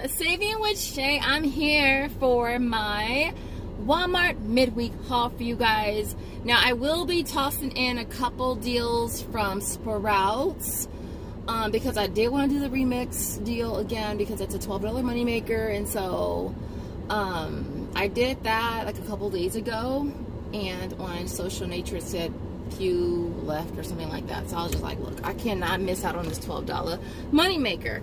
Saving with Shay. I'm here for my Walmart midweek haul for you guys. Now I will be tossing in a couple deals from Sprouts because I did want to do the remix deal again because it's a $12 moneymaker, and so I did that like a couple days ago, and on Social Nature it said few left or something like that, so I was just like, look, I cannot miss out on this $12 moneymaker.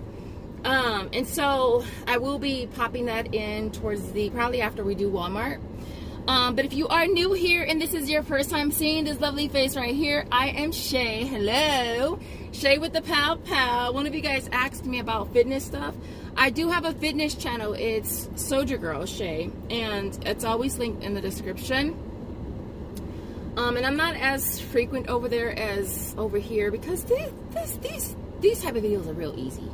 And so I will be popping that in towards probably after we do Walmart. But if you are new here and this is your first time seeing this lovely face right here, I am Shay. Hello, Shay with the Pow Pow. One of you guys asked me about fitness stuff. I do have a fitness channel. It's Soldier Girl Shay, and it's always linked in the description. And I'm not as frequent over there as over here because these type of videos are real easy.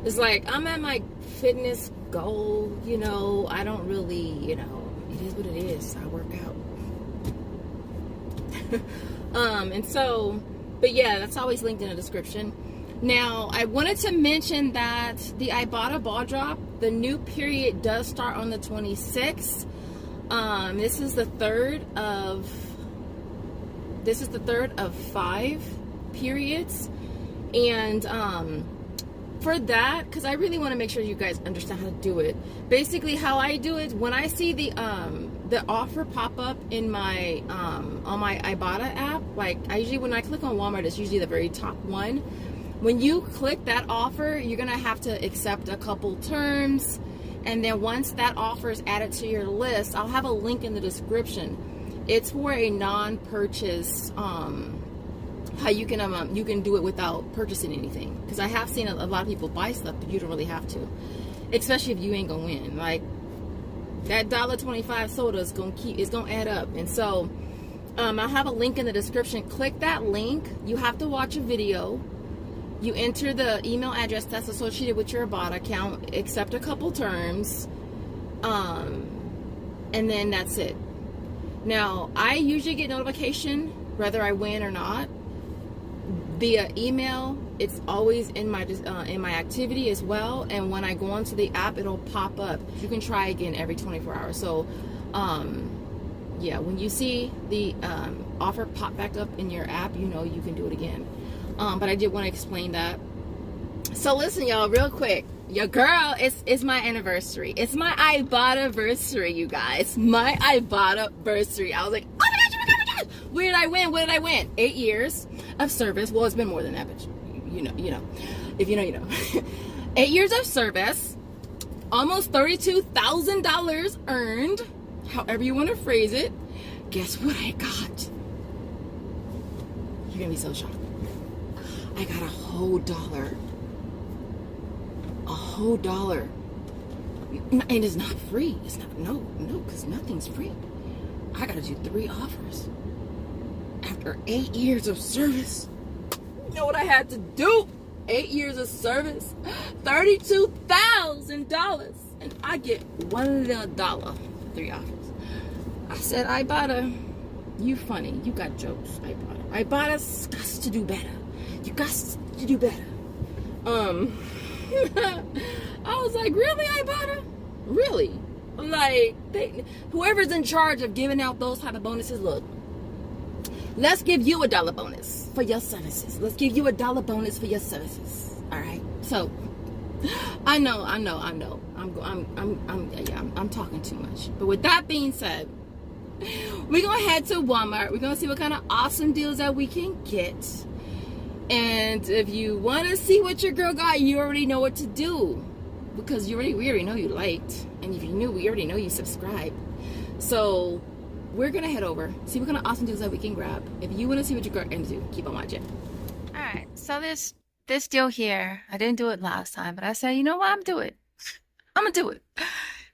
It's like I'm at my fitness goal, you know. I don't really, you know, it is what it is. I work out. And so, but yeah, that's always linked in the description. Now, I wanted to mention that the Ibotta ball drop, the new period does start on the 26th. This is the third of 5 periods, and for that, because I really want to make sure you guys understand how to do it. Basically, how I do it, when I see the offer pop up in my on my Ibotta app, like I usually, when I click on Walmart, it's usually the very top one. When you click that offer, you're gonna have to accept a couple terms, and then once that offer is added to your list, I'll have a link in the description. It's for a non-purchase. How you can do it without purchasing anything, because I have seen a lot of people buy stuff, but you don't really have to, especially if you ain't gonna win. Like that $1.25 soda is gonna add up. And so I'll have a link in the description. Click that link. You have to watch a video. You enter the email address that's associated with your Ibotta account, accept a couple terms, and then that's it. Now I usually get notification whether I win or not via email. It's always in my activity as well, and when I go onto the app, it'll pop up. You can try again every 24 hours. So yeah, when you see the offer pop back up in your app, you know you can do it again. But I did want to explain that. So listen, y'all, real quick, your girl, it's my anniversary. It's my Ibotta-versary, you guys. My Ibotta-versary. I was like, oh my gosh, oh my gosh. Where did I win? What did I win? 8 years of service. Well, it's been more than that, but you know. If you know, you know. 8 years of service, almost $32,000 earned, however you want to phrase it. Guess what I got? You're gonna be so shocked. I got a whole dollar. A whole dollar. And it's not free. It's not, no, because nothing's free. I gotta do 3 offers. After 8 years of service, you know what I had to do? 8 years of service, $32,000, and I get $1 for 3 offers. I said, Ibotta, you funny. You got jokes, Ibotta. Ibotta's got to do better. You got to do better. I was like, really, Ibotta? Really? Like, whoever's in charge of giving out those type of bonuses, look, let's give you $1 bonus for your services. Let's give you $1 bonus for your services. All right. So, I know. I'm talking too much. But with that being said, we're gonna head to Walmart. We're gonna see what kind of awesome deals that we can get. And if you want to see what your girl got, you already know what to do, because we already know you liked, and if you're new, we already know you subscribed. So we're gonna head over, see what kind of awesome deals that we can grab. If you want to see what your girl can do, keep on watching. All right, so this deal here, I didn't do it last time, but I said, you know what, I'm gonna do it.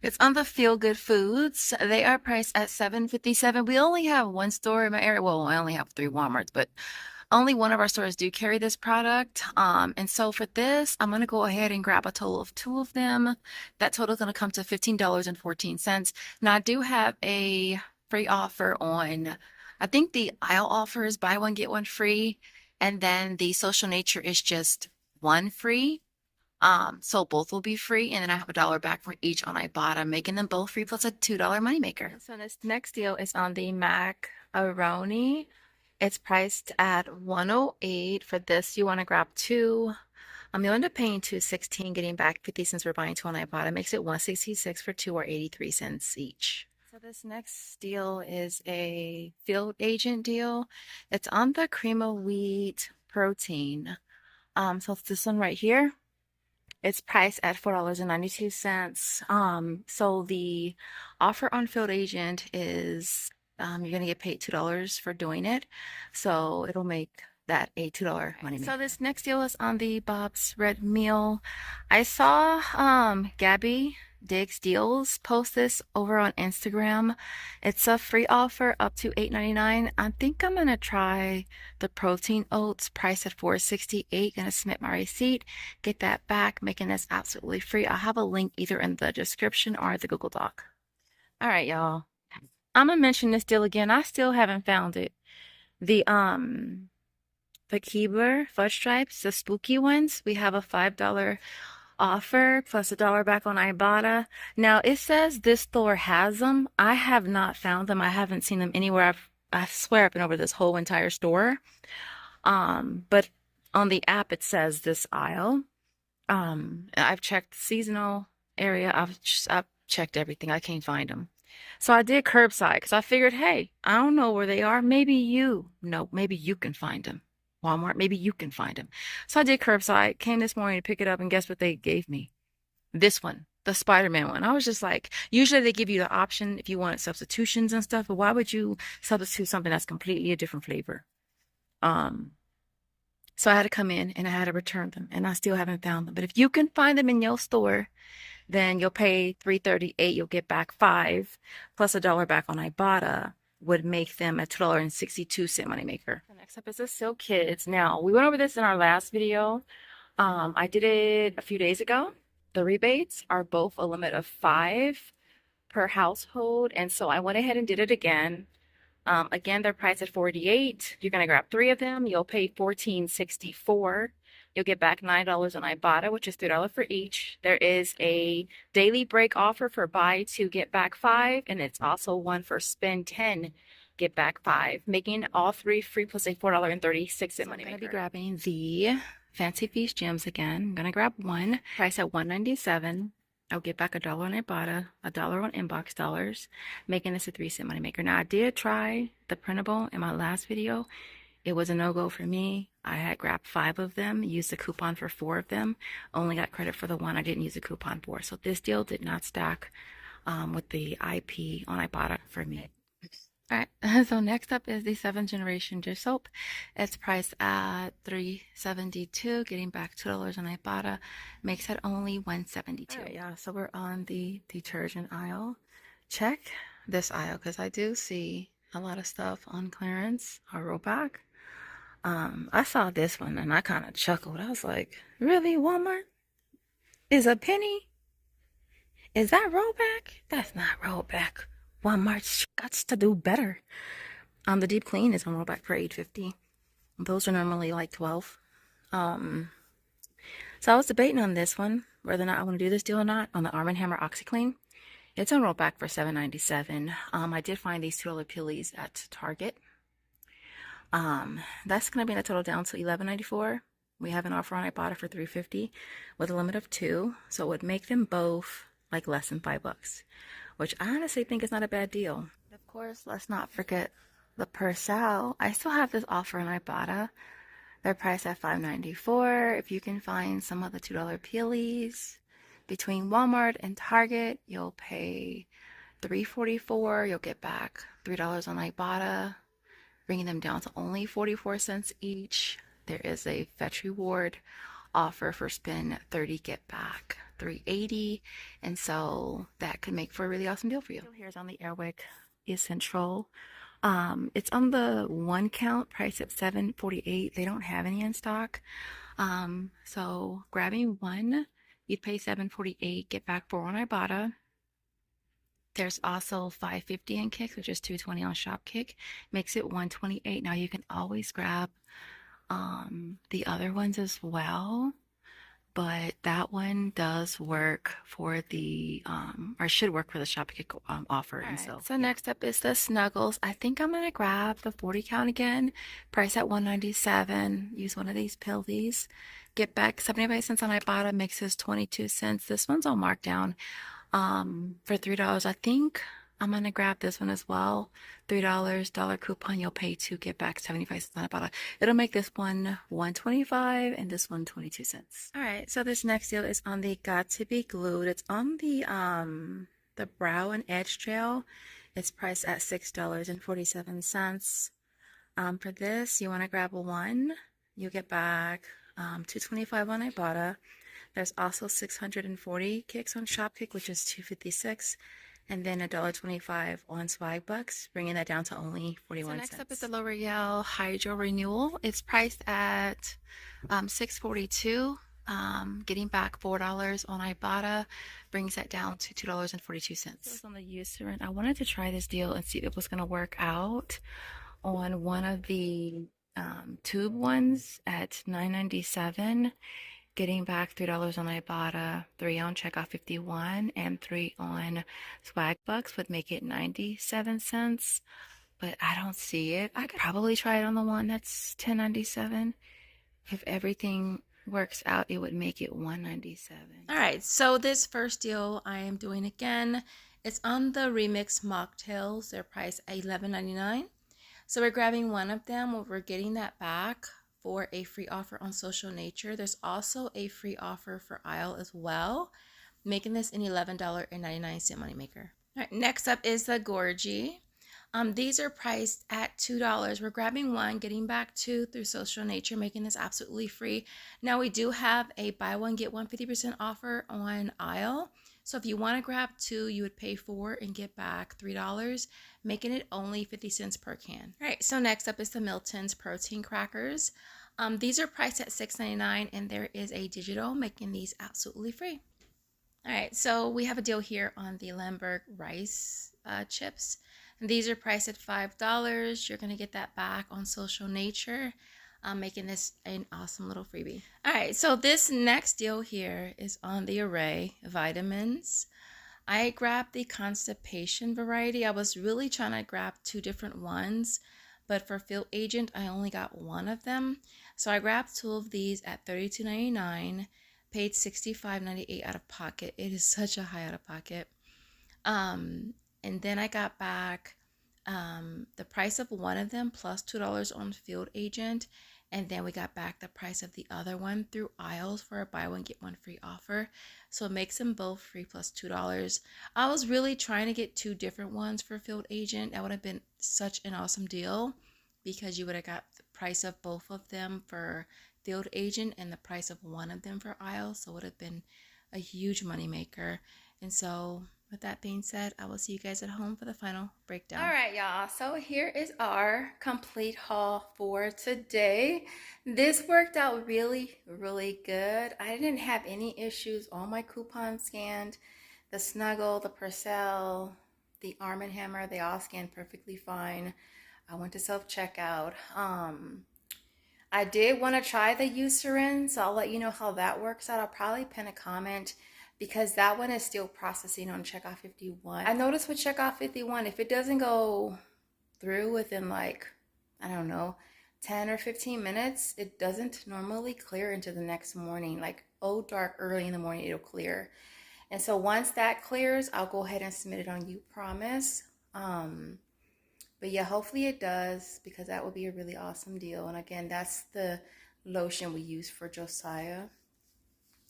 It's on the Feel Good Foods. They are priced at $7.57. We only have one store in my area. Well, I only have 3 Walmarts, but only one of our stores do carry this product. And so for this, I'm going to go ahead and grab a total of 2 of them. That total is going to come to $15.14. Now, I do have a free offer on, I think the aisle offer is buy one, get one free. And then the Social Nature is just 1 free. So both will be free, and then I have $1 back for each on Ibotta, making them both free plus a $2 moneymaker. So this next deal is on the macaroni. It's priced at $108. For this, you want to grab two. You'll end up paying $2.16, getting back 50 cents for buying two on Ibotta. Makes it $1.66 for two, or 83 cents each. So this next deal is a field agent deal. It's on the cream of wheat protein. So it's this one right here. It's priced at $4.92. So the offer on Field Agent is you're gonna get paid $2 for doing it. So it'll make that a $2 money maker. So this next deal is on the Bob's Red Meal. I saw Gabby Diggs Deals post this over on Instagram. It's a free offer up to $8.99. I think I'm gonna try the protein oats, priced at $4.68. Gonna submit my receipt, get that back, making this absolutely free. I'll have a link either in the description or the Google Doc. All right, y'all. I'm gonna mention this deal again. I still haven't found it. The Keebler fudge stripes, the spooky ones. We have a $5 offer plus $1 back on Ibotta. Now it says this store has them. I have not found them. I haven't seen them anywhere. I swear I've been over this whole entire store. But on the app it says this aisle. I've checked the seasonal area. I've checked everything. I can't find them. So I did curbside because I figured, hey, I don't know where they are. Maybe you know, maybe you can find them. Walmart, maybe you can find them. So I did curbside, came this morning to pick it up, and guess what they gave me? This one, the Spider-Man one. I was just like, usually they give you the option if you wanted substitutions and stuff, but why would you substitute something that's completely a different flavor? So I had to come in and I had to return them, and I still haven't found them. But if you can find them in your store, then you'll pay $3.38. You'll get back $5 plus $1 back on Ibotta. Would make them a $2.62 moneymaker. Next up is the Silk Kids. Now, we went over this in our last video. I did it a few days ago. The rebates are both a limit of 5 per household, and so I went ahead and did it again. Again, they're priced at $48. You're gonna grab 3 of them. You'll pay $14.64. You'll get back $9 on Ibotta, which is $3 for each. There is a daily break offer for buy 2, get back 5, and it's also one for spend 10, get back 5, making all 3 free plus a $4.36 money maker. I'm going to be grabbing the Fancy Feast gems again. I'm going to grab one, price at $1.97. I'll get back $1 on Ibotta, $1 on Inbox Dollars, making this a 3-cent money maker. Now, I did try the printable in my last video. It was a no-go for me. I had grabbed 5 of them, used the coupon for 4 of them, only got credit for the one I didn't use a coupon for. So this deal did not stack with the IP on Ibotta for me. All right, so next up is the 7th generation dish soap. It's priced at $3.72, getting back $2 on Ibotta, makes it only $1.72. Right, yeah, so we're on the detergent aisle. Check this aisle because I do see a lot of stuff on clearance or rollback. I saw this one and I kind of chuckled. I was like, really, Walmart? Is a penny? Is that rollback? That's not rollback. Walmart's got to do better. The deep clean is on rollback for $8.50. Those are normally like $12. So I was debating on this one, whether or not I want to do this deal or not, on the Arm & Hammer OxyClean. It's on rollback for $7.97. I did find these $2 pillies at Target. That's going to bring the total down to $11.94. We have an offer on Ibotta for $3.50 with a limit of 2, so it would make them both like less than $5, which I honestly think is not a bad deal. Of course, let's not forget the Persil. I still have this offer on Ibotta. They're priced at $5.94. If you can find some of the $2 peelies between Walmart and Target, you'll pay $3.44. You'll get back $3 on Ibotta, bringing them down to only 44 cents each. There is a Fetch Reward offer for spend 30, get back $3.80, and so that could make for a really awesome deal for you. Here's on the Airwick Essential. It's on the 1 count, price at $7.48. They don't have any in stock. So grabbing 1, you'd pay $7.48, get back 4 on Ibotta. There's also $5.50 in Kicks, which is $2.20 on Shopkick. Makes it $1.28. Now you can always grab the other ones as well, but that one does work for the or should work for the Shopkick offer. And so next up is the Snuggles. I think I'm gonna grab the 40 count again, price at $1.97. Use one of these pillies, get back 75 cents on Ibotta, mixes 22 cents. This one's on markdown for $3. I think I'm gonna grab this one as well. $3 dollar coupon, you'll pay 2, get back 75 cents on Ibotta. It'll make this one $1.25 and this one 22 cents. All right, so this next deal is on the Got to Be Glued. It's on the Brow and Edge Gel. It's priced at $6.47. For this, you want to grab one. You get back $2.25 on Ibotta. There's also 640 kicks on Shopkick, which is $2.56. And then $1.25 on Swagbucks, bringing that down to only 41 cents. Next up is the L'Oreal Hydro Renewal. It's priced at $6.42. Getting back $4 on Ibotta brings that down to $2.42. On the Eucerin, I wanted to try this deal and see if it was going to work out on one of the tube ones at $9.97. Getting back $3 on Ibotta, 3 on Checkout 51, and 3 on Swagbucks would make it 97 cents. But I don't see it. I could probably try it on the one that's $10.97. If everything works out, it would make it $1.97. All right, so this first deal I am doing again. It's on the Remix Mocktails. They're priced at $11.99. So we're grabbing one of them. We're getting that back for a free offer on Social Nature. There's also a free offer for Aisle as well, making this an $11.99 moneymaker. All right, next up is the Gorgie. These are priced at $2. We're grabbing one, getting back 2 through Social Nature, making this absolutely free. Now we do have a buy one, get one 50% offer on Aisle. So if you want to grab 2, you would pay 4 and get back $3, making it only 50 cents per can. All right, so next up is the Milton's Protein Crackers. These are priced at $6.99, and there is a digital, making these absolutely free. All right, so we have a deal here on the Lemberg rice chips. And these are priced at $5. You're going to get that back on Social Nature, making this an awesome little freebie. All right, so this next deal here is on the Array vitamins. I grabbed the constipation variety. I was really trying to grab 2 different ones, but for Field Agent, I only got one of them. So I grabbed 2 of these at $32.99, paid $65.98 out of pocket. It is such a high out of pocket. And then I got back the price of one of them plus $2 on Field Agent. And then we got back the price of the other one through Aisles for a buy one, get one free offer. So it makes them both free plus $2. I was really trying to get 2 different ones for Field Agent. That would have been such an awesome deal because you would have got the price of both of them for Field Agent and the price of one of them for Aisles. So it would have been a huge money maker. And so with that being said, I will see you guys at home for the final breakdown. All right, y'all. So here is our complete haul for today. This worked out really, really good. I didn't have any issues. All my coupons scanned. The Snuggle, the Purcell, the Arm & Hammer, they all scanned perfectly fine. I went to self-checkout. I did want to try the Eucerin, so I'll let you know how that works out. I'll probably pin a comment because that one is still processing on Checkout 51. I noticed with Checkout 51, if it doesn't go through within like, I don't know, 10 or 15 minutes, it doesn't normally clear into the next morning. Like, dark early in the morning, it'll clear. And so once that clears, I'll go ahead and submit it on Upromise. But yeah, hopefully it does because that would be a really awesome deal. And again, that's the lotion we use for Josiah.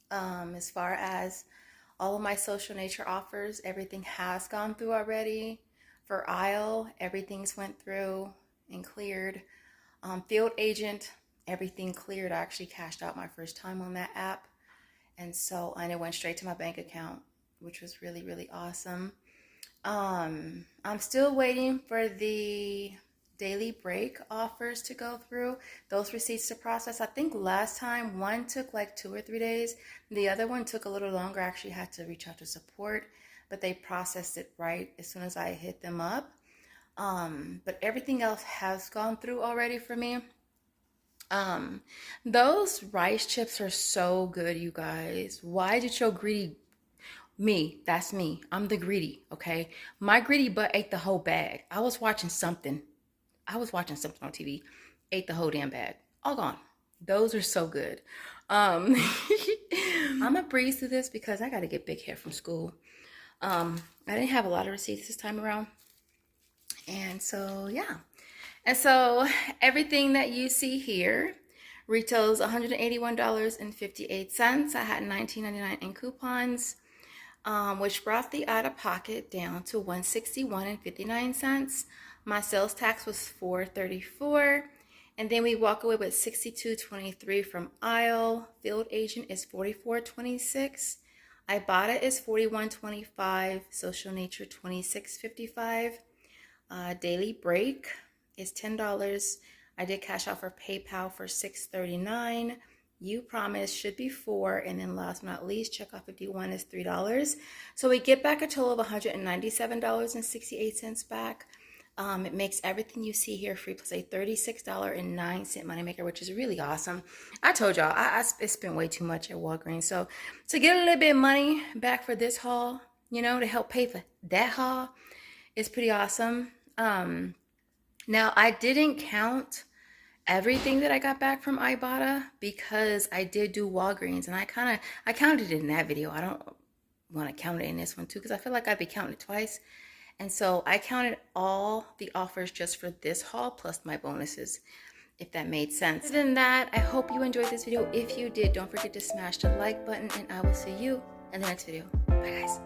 As far as all of my Social Nature offers, everything has gone through already. For Aisle, everything's went through and cleared. Field Agent, everything cleared. I actually cashed out my first time on that app. And it went straight to my bank account, which was really, really awesome. I'm still waiting for the daily break offers to go through, those receipts to process. I think last time one took like 2 or 3 days. The other one took a little longer. I actually had to reach out to support, but they processed it right as soon as I hit them up. But everything else has gone through already for me. Those rice chips are so good, you guys. Why did your greedy me? That's me. I'm the greedy, okay? My greedy butt ate the whole bag. I was watching something on TV. Ate the whole damn bag. All gone. Those are so good. I'm gonna breeze through this because I gotta get big hair from school. I didn't have a lot of receipts this time around. And so, yeah. And so everything that you see here retails $181.58. I had $19.99 in coupons, which brought the out of pocket down to $161.59. My sales tax was $434. And then we walk away with $62.23 from aisle. Field agent is $44.26. Ibotta is $41.25. Social nature $26.55. Daily break is $10. I did cash out for PayPal for $6.39. Upromise should be $4, and then last but not least, checkout 51 is $3. So we get back a total of $197.68 back. It makes everything you see here free plus a $36.09 moneymaker, which is really awesome. I told y'all I spent way too much at Walgreens, so to get a little bit of money back for this haul, you know, to help pay for that haul, is pretty awesome. Now I didn't count everything that I got back from Ibotta because I did do Walgreens, and I counted it in that video. I don't want to count it in this one too because I feel like I'd be counting it twice. And so I counted all the offers just for this haul plus my bonuses, if that made sense. Other than that, I hope you enjoyed this video. If you did, don't forget to smash the like button, and I will see you in the next video. Bye guys.